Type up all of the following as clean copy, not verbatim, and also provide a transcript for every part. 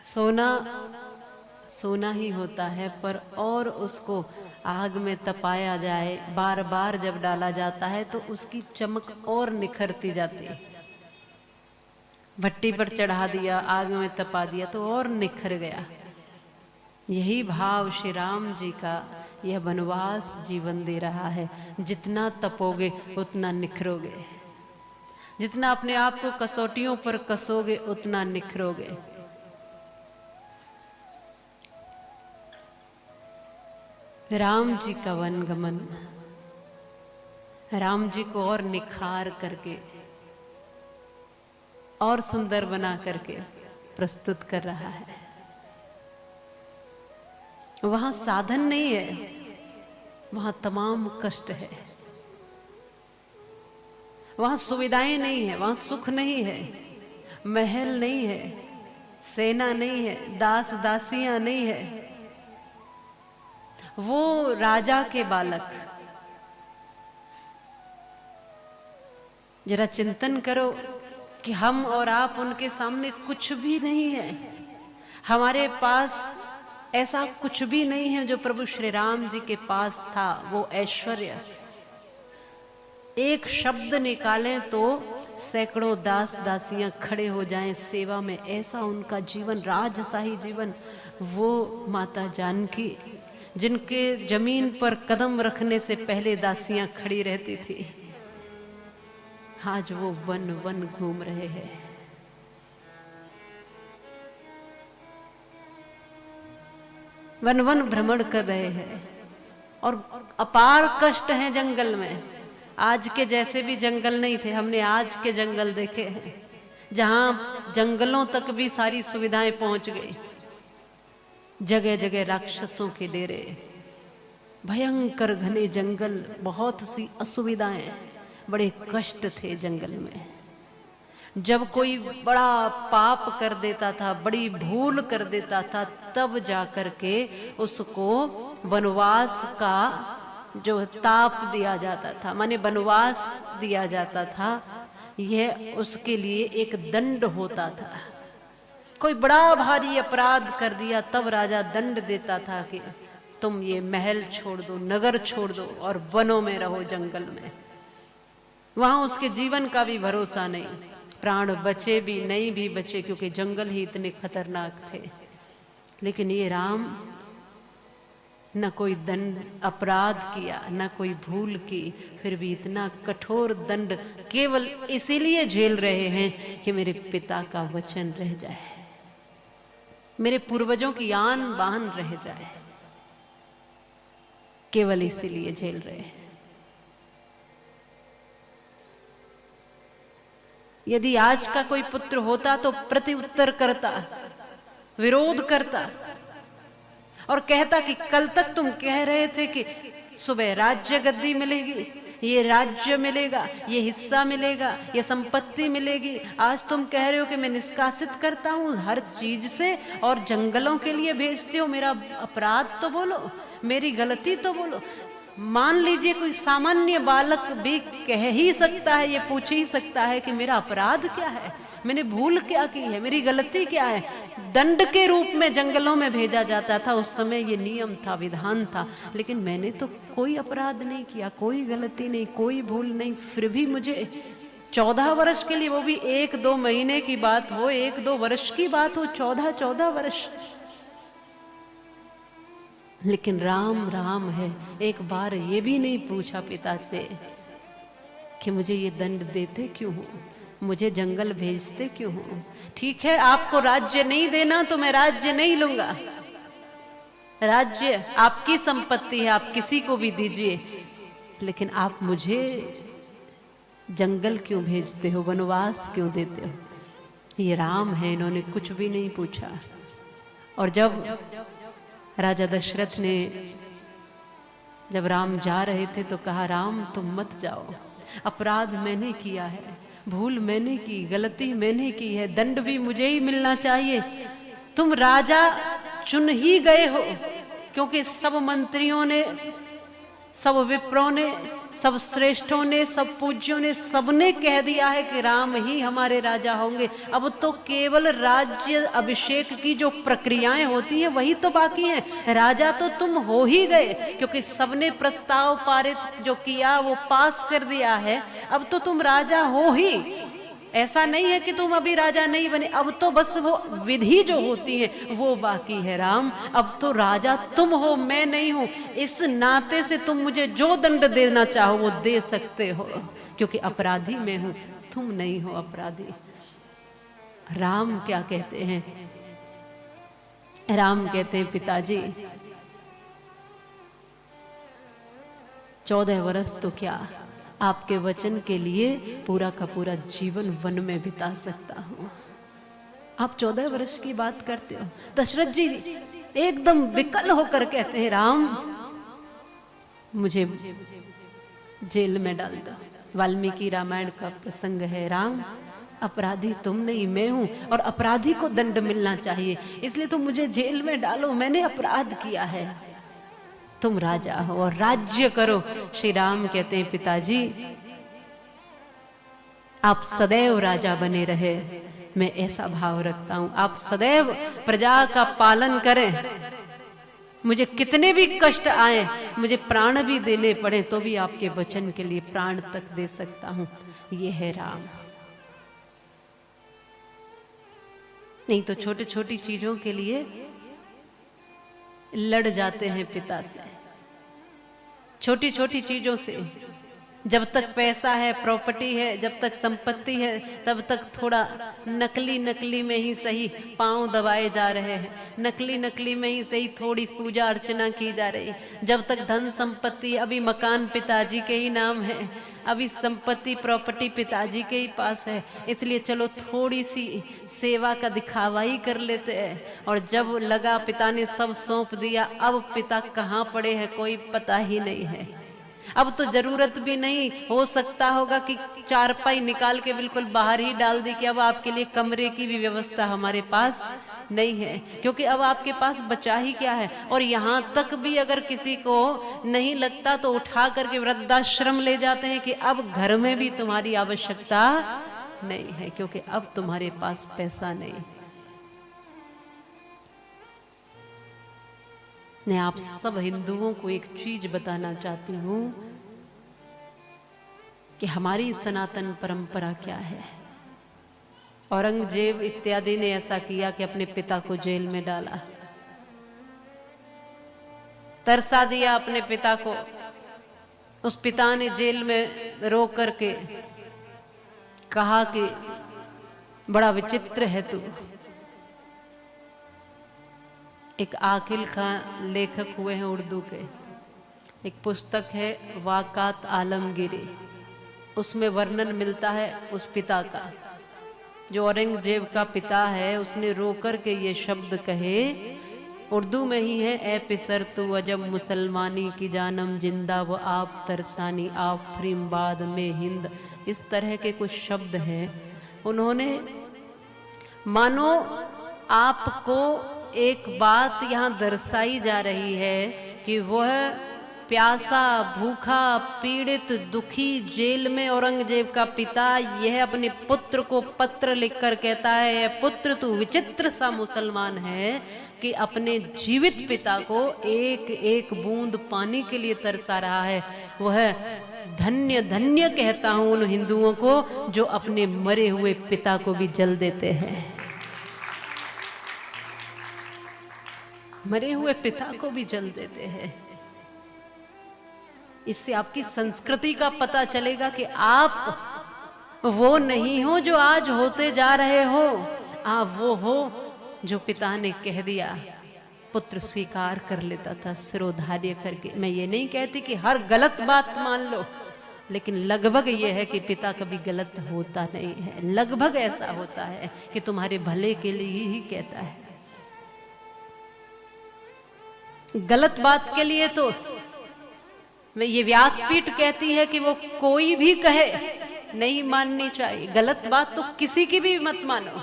सोना सोना ही होता है, पर और उसको आग में तपाया जाए, बार बार जब डाला जाता है तो उसकी चमक और निखरती जाती है। भट्टी पर चढ़ा दिया, आग में तपा दिया तो और निखर गया। यही भाव श्री राम जी का यह वनवास जीवन दे रहा है। जितना तपोगे उतना निखरोगे, जितना अपने आप को कसौटियों पर कसोगे उतना निखरोगे। राम जी का वन गमन राम जी को और निखार करके और सुंदर बना करके प्रस्तुत कर रहा है। वहां साधन नहीं है, वहां तमाम कष्ट है। वहां सुविधाएं नहीं है, वहां सुख नहीं है, महल नहीं है, सेना नहीं है, दास दासियां नहीं है। वो राजा के बालक, जरा चिंतन करो कि हम और आप उनके सामने कुछ भी नहीं है। हमारे पास ऐसा कुछ भी नहीं है जो प्रभु श्री राम जी के पास था, वो ऐश्वर्य। एक शब्द निकालें तो सैकड़ों दास दासियां खड़े हो जाएं सेवा में, ऐसा उनका जीवन, राजशाही जीवन। वो माता जानकी जिनके जमीन पर कदम रखने से पहले दासियां खड़ी रहती थी, आज वो वन वन घूम रहे हैं। वन वन भ्रमण कर रहे हैं और अपार कष्ट हैं जंगल में। आज के जैसे भी जंगल नहीं थे, हमने आज के जंगल देखे हैं जहां जंगलों तक भी सारी सुविधाएं पहुंच गई। जगह जगह राक्षसों के डेरे, भयंकर घने जंगल, बहुत सी असुविधाएं, बड़े कष्ट थे जंगल में। जब कोई बड़ा पाप कर देता था, बड़ी भूल कर देता था, तब जाकर के उसको वनवास का जो ताप दिया जाता था, माने वनवास दिया जाता था, यह उसके लिए एक दंड होता था। कोई बड़ा भारी अपराध कर दिया तब राजा दंड देता था कि तुम ये महल छोड़ दो, नगर छोड़ दो और वनों में रहो, जंगल में। वहां उसके जीवन का भी भरोसा नहीं, प्राण बचे भी नहीं भी बचे, क्योंकि जंगल ही इतने खतरनाक थे। लेकिन ये राम न कोई दंड अपराध किया, न कोई भूल की, फिर भी इतना कठोर दंड केवल इसीलिए झेल रहे हैं कि मेरे पिता का वचन रह जाए, मेरे पूर्वजों की आन बान रह जाए। केवल इसीलिए झेल रहे हैं। यदि आज का कोई पुत्र होता तो प्रति उत्तर करता, विरोध करता और कहता कि कल तक तुम कह रहे थे कि सुबह राज्य गद्दी मिलेगी, ये राज्य मिलेगा, ये हिस्सा मिलेगा, ये संपत्ति मिलेगी। आज तुम कह रहे हो कि मैं निष्कासित करता हूं हर चीज से और जंगलों के लिए भेजते हो। मेरा अपराध तो बोलो, मेरी गलती तो बोलो। मान लीजिए कोई सामान्य बालक भी कह ही सकता है, ये पूछ ही सकता है कि मेरा अपराध क्या है, मैंने भूल क्या की है, मेरी गलती क्या है। दंड के रूप में जंगलों में भेजा जाता था, उस समय ये नियम था, विधान था। लेकिन मैंने तो कोई अपराध नहीं किया, कोई गलती नहीं, कोई भूल नहीं, फिर भी मुझे 14 वर्ष के लिए, वो भी 1-2 महीने की बात हो, 1-2 वर्ष की बात हो, 14 वर्ष। लेकिन राम राम है, एक बार ये भी नहीं पूछा पिता से कि मुझे ये दंड देते क्यों हो, मुझे जंगल भेजते क्यों हो। ठीक है, आपको राज्य नहीं देना तो मैं राज्य नहीं लूंगा, राज्य आपकी संपत्ति है, आप किसी को भी दीजिए, लेकिन आप मुझे जंगल क्यों भेजते हो, वनवास क्यों देते हो। ये राम है, इन्होंने कुछ भी नहीं पूछा। और जब राजा दशरथ ने, जब राम जा रहे थे तो कहा, राम तुम मत जाओ, अपराध मैंने किया है, भूल मैंने की, गलती मैंने की है, दंड भी मुझे ही मिलना चाहिए। तुम राजा चुन ही गए हो, क्योंकि सब मंत्रियों ने, सब विप्रों ने सब श्रेष्ठों ने, सब पूज्यों ने, सबने कह दिया है कि राम ही हमारे राजा होंगे। अब तो केवल राज्य अभिषेक की जो प्रक्रियाएं होती हैं वही तो बाकी हैं। राजा तो तुम हो ही गए, क्योंकि सबने प्रस्ताव पारित जो किया वो पास कर दिया है। अब तो तुम राजा हो ही, ऐसा नहीं है कि तुम अभी राजा नहीं बने। अब तो बस वो विधि जो होती है वो बाकी है राम। अब तो राजा तुम हो, मैं नहीं हूं। इस नाते से तुम मुझे जो दंड देना चाहो वो दे सकते हो, क्योंकि अपराधी मैं हूं, तुम नहीं हो अपराधी। राम क्या कहते हैं? राम कहते हैं, पिताजी 14 वर्ष तो क्या, आपके वचन के लिए पूरा का पूरा जीवन वन में बिता सकता हूं। आप 14 वर्ष की बात करते हो। दशरथ जी एकदम विकल होकर कहते हैं, राम मुझे जेल में डाल दो। वाल्मीकि रामायण का प्रसंग है। राम अपराधी तुम नहीं, मैं हूं, और अपराधी को दंड मिलना चाहिए, इसलिए तुम मुझे जेल में डालो। मैंने अपराध किया है, तुम राजा हो और राज्य करो। श्री राम कहते हैं, पिताजी आप सदैव राजा बने रहे, मैं ऐसा भाव रखता हूं। आप सदैव प्रजा का पालन करें, मुझे कितने भी कष्ट आए, मुझे प्राण भी देने पड़े तो भी आपके वचन के लिए प्राण तक दे सकता हूं। ये है राम। नहीं तो छोटी छोटी चीजों के लिए लड़ जाते हैं पिता से, छोटी छोटी चीजों से। जब तक पैसा है, प्रॉपर्टी है, जब तक संपत्ति है, तब तक थोड़ा नकली नकली में ही सही पांव दबाए जा रहे हैं, नकली नकली में ही सही थोड़ी पूजा अर्चना की जा रही है। जब तक धन संपत्ति, अभी मकान पिताजी के ही नाम है, अभी संपत्ति प्रॉपर्टी पिताजी के ही पास है, इसलिए चलो थोड़ी सी सेवा का दिखावा ही कर लेते हैं। और जब लगा पिता ने सब सौंप दिया, अब पिता कहाँ पड़े हैं कोई पता ही नहीं है। अब तो जरूरत भी नहीं, हो सकता होगा कि चारपाई निकाल के बिल्कुल बाहर ही डाल दी कि अब आपके लिए कमरे की भी व्यवस्था हमारे पास नहीं है, क्योंकि अब आपके पास बचा ही क्या है। और यहाँ तक भी अगर किसी को नहीं लगता तो उठा करके वृद्धाश्रम ले जाते हैं कि अब घर में भी तुम्हारी आवश्यकता नहीं है, क्योंकि अब तुम्हारे पास पैसा नहीं। मैं आप सब हिंदुओं को एक चीज बताना चाहती हूं कि हमारी सनातन परंपरा क्या है। औरंगजेब इत्यादि ने ऐसा किया कि अपने पिता को जेल में डाला, तरसा दिया अपने पिता को। उस पिता ने जेल में रो करके कहा कि बड़ा विचित्र है तू। एक आकिल खां लेखक हुए हैं उर्दू के, एक पुस्तक है वाकात आलमगीरी, उसमें वर्णन मिलता है उस पिता का जो औरंगजेब का पिता है। उसने रो कर के ये शब्द कहे, उर्दू में ही है, ए पिसर तू अजब मुसलमानी की जानम जिंदा व आप तरसानी आप फ्रीमबाद में हिंद। इस तरह के कुछ शब्द हैं। उन्होंने मानो आपको एक बात यहाँ दर्शाई जा रही है कि वह प्यासा, भूखा, पीड़ित, दुखी, जेल में औरंगजेब का पिता यह अपने पुत्र को पत्र लिखकर कहता है, पुत्र तू विचित्र सा मुसलमान है कि अपने जीवित पिता को एक एक बूंद पानी के लिए तरसा रहा है। वह धन्य धन्य कहता हूं उन हिंदुओं को जो अपने मरे हुए पिता को भी जल देते हैं। मरे हुए पिता को भी जल देते हैं। इससे आपकी संस्कृति का पता चलेगा कि आप वो नहीं हो जो आज होते जा रहे हो, आप वो हो जो पिता ने कह दिया। पुत्र स्वीकार कर लेता था सिरोधार्य करके। मैं ये नहीं कहती कि हर गलत बात मान लो, लेकिन लगभग ये है कि पिता कभी गलत होता नहीं है। लगभग ऐसा होता है कि तुम्हारे भले के लिए ही कहता है। गलत बात के लिए तो मैं ये व्यासपीठ कहती है कि वो कोई भी कहे नहीं माननी चाहिए। गलत बात तो किसी की भी मत मानो।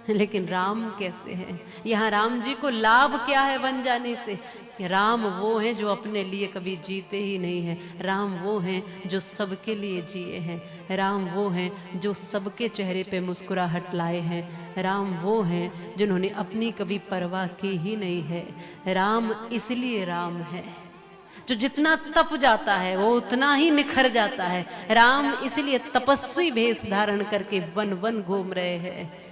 लेकिन राम कैसे हैं? यहाँ राम जी को लाभ क्या है बन जाने से? कि राम वो हैं जो अपने लिए कभी जीते ही नहीं हैं। राम वो हैं जो सबके लिए जिए हैं। राम वो हैं जो सबके चेहरे पे मुस्कुराहट लाए हैं। राम वो हैं जिन्होंने अपनी कभी परवाह की ही नहीं है। राम इसलिए राम है। जो जितना तप जाता है वो उतना ही निखर जाता है। राम इसलिए तपस्वी भेष धारण करके वन वन घूम रहे हैं।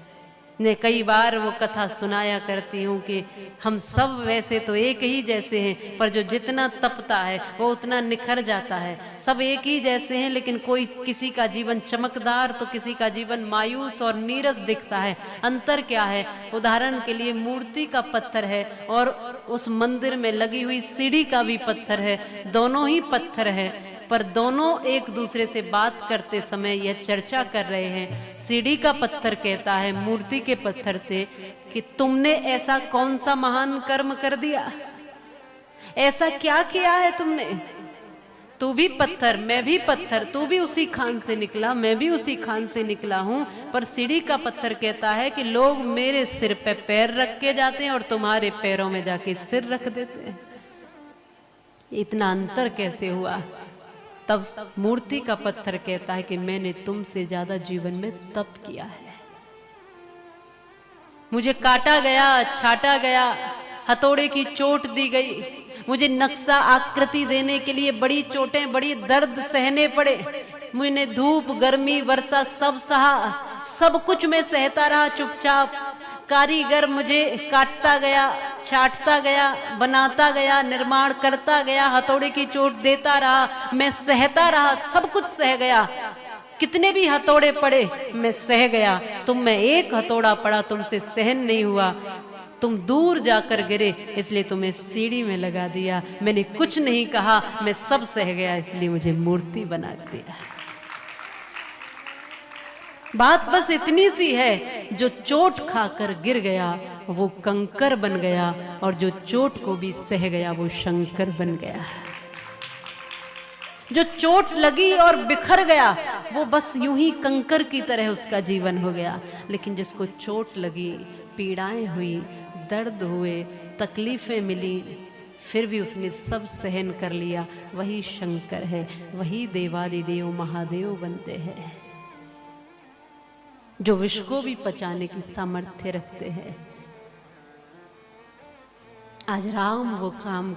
ने कई बार वो कथा सुनाया करती हूँ कि हम सब वैसे तो एक ही जैसे हैं, पर जो जितना तपता है वो उतना निखर जाता है। सब एक ही जैसे हैं, लेकिन कोई किसी का जीवन चमकदार तो किसी का जीवन मायूस और नीरस दिखता है। अंतर क्या है? उदाहरण के लिए मूर्ति का पत्थर है और उस मंदिर में लगी हुई सीढ़ी का भी पत्थर है। दोनों ही पत्थर है, पर दोनों एक दूसरे से बात करते समय यह चर्चा कर रहे हैं। सीढ़ी का पत्थर कहता है मूर्ति के पत्थर से कि तुमने ऐसा कौन सा महान कर्म कर दिया, ऐसा क्या किया है तुमने? तू भी पत्थर, मैं भी पत्थर, तू भी उसी खान से निकला, मैं भी उसी खान से निकला हूं। पर सीढ़ी का पत्थर कहता है कि लोग मेरे सिर पे पैर रख के जाते हैं और तुम्हारे पैरों में जाके सिर रख देते हैं। इतना अंतर कैसे हुआ? तब मूर्ति का पत्थर कहता है कि मैंने तुमसे ज्यादा जीवन में तप किया है। मुझे काटा गया, छाटा गया, हथौड़े की चोट दी गई, मुझे नक्शा आकृति देने के लिए बड़ी चोटें, बड़ी दर्द सहने पड़े। मैंने धूप, गर्मी, वर्षा सब सहा, सब कुछ मैं सहता रहा चुपचाप। कारीगर मुझे काटता गया, छाटता गया, बनाता गया, निर्माण करता गया, हथौड़े की चोट देता रहा, मैं सहता रहा, सब कुछ सह गया। कितने भी हथौड़े पड़े मैं सह गया। तुम में एक हथौड़ा पड़ा, तुमसे सहन नहीं हुआ, तुम दूर जाकर गिरे, इसलिए तुम्हें सीढ़ी में लगा दिया। मैंने कुछ नहीं कहा, मैं सब सह गया, इसलिए मुझे मूर्ति बना दिया। बात बस इतनी सी है, जो चोट खाकर गिर गया वो कंकर बन गया, और जो चोट को भी सह गया वो शंकर बन गया। जो चोट लगी और बिखर गया वो बस यूं ही कंकर की तरह उसका जीवन हो गया। लेकिन जिसको चोट लगी, पीड़ाएं हुई, दर्द हुए, तकलीफें मिली, फिर भी उसने सब सहन कर लिया, वही शंकर है, वही देवादिदेव महादेव बनते हैं, जो विश्व को भी पचाने की सामर्थ्य रखते हैं। आज राम वो काम